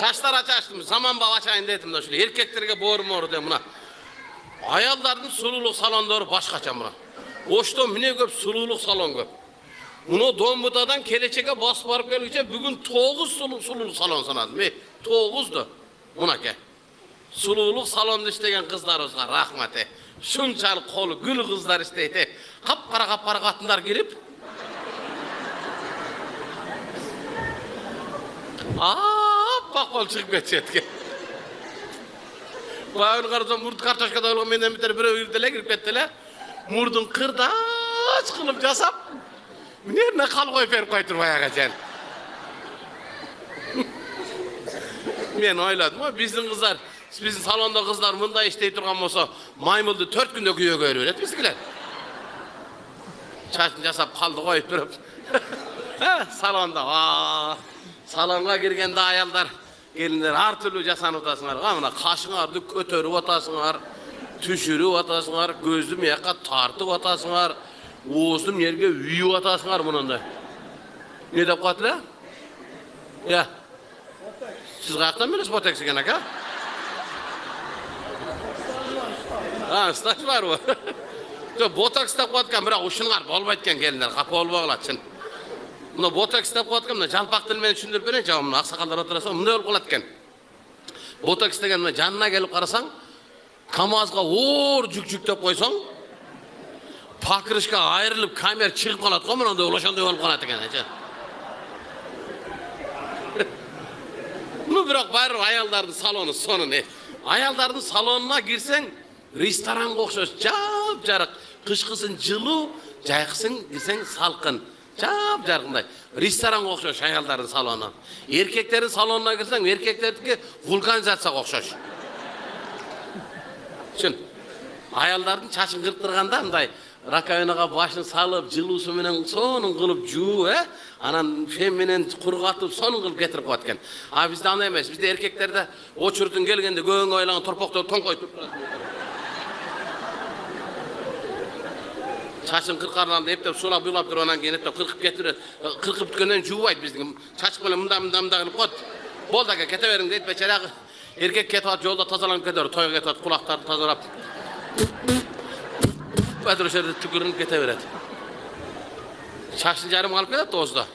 Çaşlar açtım. Zaman bağ açayın dedim de şöyle. Erkeklerge boğur dedim buna. Ayalların sululuk salonları başkaça buna. Oşto mine köp sululuk salon köp. Bunu Donbutadan Keleçek'e bas barıp gelince bugün 9 sululuk salon sanadım. 9'du. Buna ke. Sululuk salonda işlegen kızlarımızga rahmeti. Şunçalık kolu gül kızlar isteydi. Kapkara katınlar girip. Bak kol çıkıp geçecek. Bağın karıdan murdu kartoşka da menden bir bir öğürdele girip ettiler. Murdun kırdaç kılıp casap. Nerine kal koyup verip koyturmaya geçen. Ben oyladım ama bizim kızlar, bizim salonda kızlar bunda iştey durgan olsa maymuldu 4 günde güye görüyor etmiştiler. Çaşın casap kaldı koyup durup. Salonda salonga girgende ayallar gelinler her türlü jasan otasınlar. Amına kaşыңарды көтөрүп otasınlar. Түшүрүп otasınlar, gözüm yaka tartıp otasınlar. Oğuzum yerge üyüp otasınlar bununda. Ne dep koyatlar? Ya. Siz kayaktan bilesiz Botox eken aka? Staj var bu. Botox dep koyatkan, biroq uşunlar bolbaytken gelinler, kapı bolboğulatçın. Buna botoks dep koyatkan, buna jalpak til meni düşündürüp beren, jabamda aksakallar oturasa, mындай болуп калат экен. Botoks деген мына жанына келип карасаң, камазга оор жүк-жүктөп койсоң, pakırışka ayrılıp kamer çıkıp kalat, komanda ulaşan da kalat eкен. Bunu bırak bayır ayalların salonu sonu ne? Ayalların salonuna girsen restoran kokşoş, cap jarık. Kışkısın жылуу, jayqısın girsen salkın. Cap jarıkınday. Restoran kokşoş ayalların salonu. Erkeklerin salonuna girsen erkeklerdeki vulkanizasiya kokşoş. Şun. Ayalların çaşın kırptırganda mınday rakayınaga başını salıp жылуусу менен сонун кылып жууп, анан фем менен кургатып сонун кылып кетирип коет экен. А бизде андай эмес. Бизде эркектерде очуртун келгенде көңгө айланган торпокто тоңкой туруп турат. Çaşın kırkarlarında hep sulap yulap durup andan keyin hep kırkıp getirir. Kırkıp bitkenden juubayt bizdin. Çaç böyle mından kılıp kot. Bol da kete verin deyip beçere erkek ketat yolda tazalanıp gider. Toyga ketat kulaklarını tazalap. Bedir şerde tükürünüp kete verir. Çaşın yarım alıp gelir de ozda.